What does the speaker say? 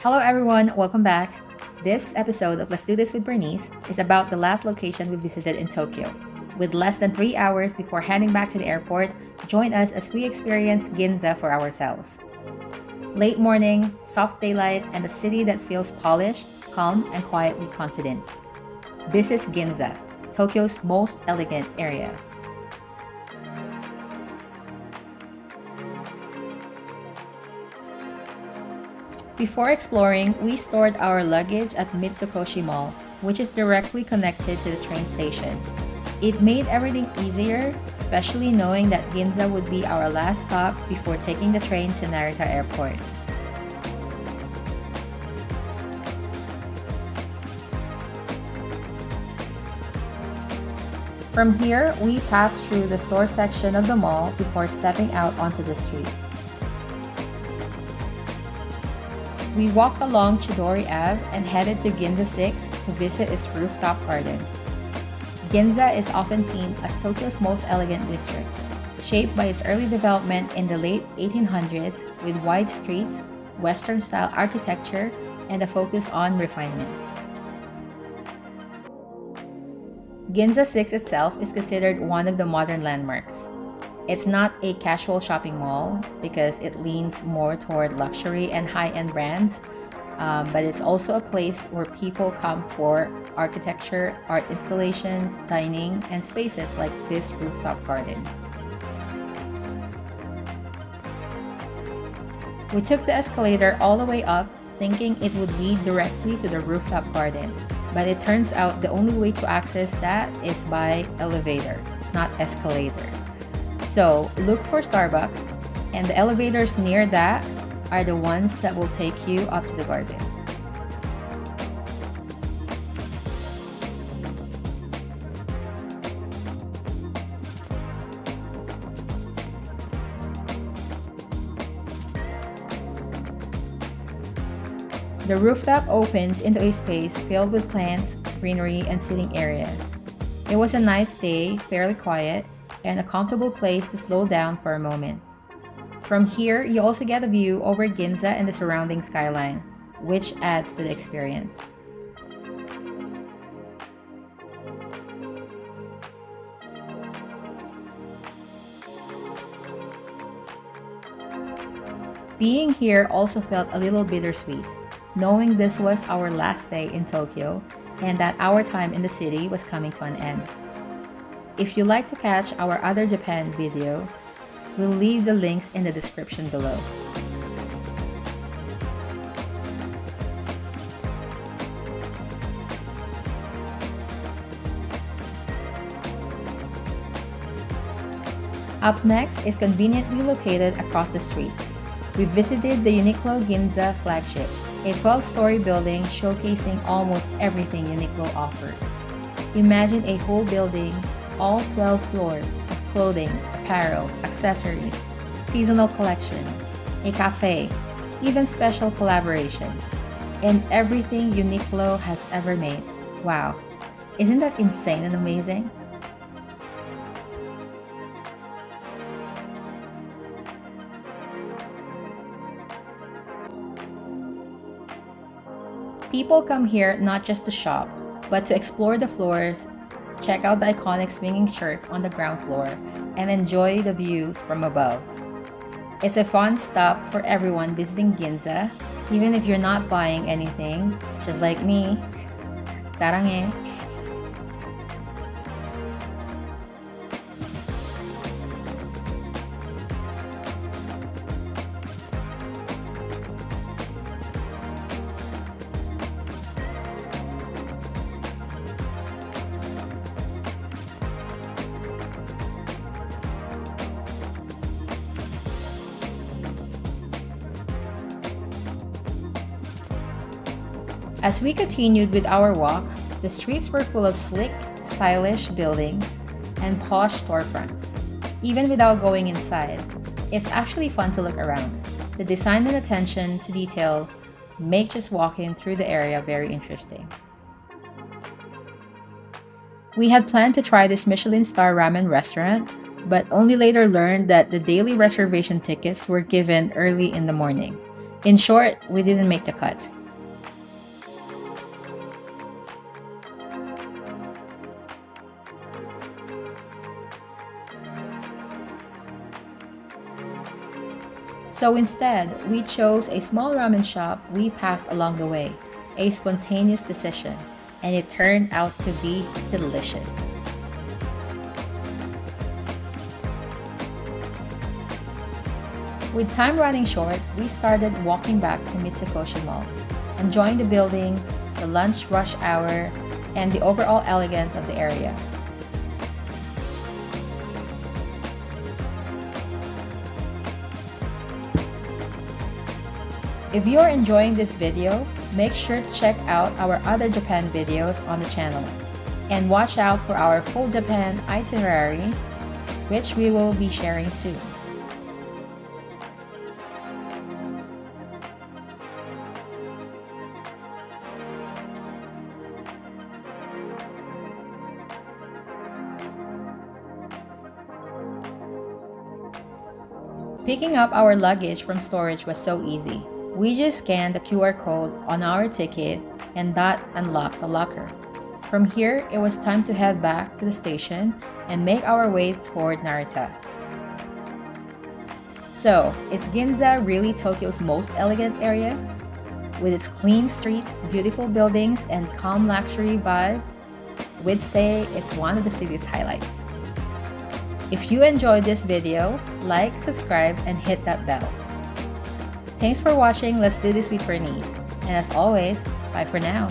Hello everyone, welcome back. This episode of Let's Do This with Bernice is about the last location we visited in Tokyo. With less than 3 hours before heading back to the airport, join us as we experience Ginza for ourselves. Late morning, soft daylight, and a city that feels polished, calm, and quietly confident. This is Ginza, Tokyo's most elegant area. Before exploring, we stored our luggage at Mitsukoshi Mall, which is directly connected to the train station. It made everything easier, especially knowing that Ginza would be our last stop before taking the train to Narita Airport. From here, we passed through the store section of the mall before stepping out onto the street. We walked along Chidori Ave and headed to Ginza Six to visit its rooftop garden. Ginza is often seen as Tokyo's most elegant district, shaped by its early development in the late 1800s with wide streets, Western-style architecture, and a focus on refinement. Ginza Six itself is considered one of the modern landmarks. It's not a casual shopping mall because it leans more toward luxury and high-end brands, but it's also a place where people come for architecture, art installations, dining, and spaces like this rooftop garden. We took the escalator all the way up, thinking it would lead directly to the rooftop garden, but it turns out the only way to access that is by elevator, not escalator. So look for Starbucks, and the elevators near that are the ones that will take you up to the garden. The rooftop opens into a space filled with plants, greenery, and sitting areas. It was a nice day, fairly quiet, and a comfortable place to slow down for a moment. From here, you also get a view over Ginza and the surrounding skyline, which adds to the experience. Being here also felt a little bittersweet, knowing this was our last day in Tokyo and that our time in the city was coming to an end. If you like to catch our other Japan videos, we'll leave the links in the description below. Up next is conveniently located across the street. We visited the Uniqlo Ginza Flagship, a 12-story building showcasing almost everything Uniqlo offers. Imagine a whole building, all 12 floors of clothing, apparel, accessories, seasonal collections, a cafe, even special collaborations, and everything Uniqlo has ever made. Wow, isn't that insane and amazing? People come here not just to shop, but to explore the floors, check out the iconic swinging shirts on the ground floor, and enjoy the views from above. It's a fun stop for everyone visiting Ginza, even if you're not buying anything, just like me. 사랑해. As we continued with our walk, the streets were full of slick, stylish buildings and posh storefronts. Even without going inside, it's actually fun to look around. The design and attention to detail make just walking through the area very interesting. We had planned to try this Michelin star ramen restaurant, but only later learned that the daily reservation tickets were given early in the morning. In short, we didn't make the cut. So instead, we chose a small ramen shop we passed along the way, a spontaneous decision, and it turned out to be delicious. With time running short, we started walking back to Mitsukoshi Mall, enjoying the buildings, the lunch rush hour, and the overall elegance of the area. If you're enjoying this video, make sure to check out our other Japan videos on the channel, and watch out for our full Japan itinerary, which we will be sharing soon. Picking up our luggage from storage was so easy. We just scanned the QR code on our ticket and that unlocked the locker. From here, it was time to head back to the station and make our way toward Narita. So, is Ginza really Tokyo's most elegant area? With its clean streets, beautiful buildings, and calm luxury vibe, we'd say it's one of the city's highlights. If you enjoyed this video, like, subscribe, and hit that bell. Thanks for watching Let's Do This with Bernice. And as always, bye for now.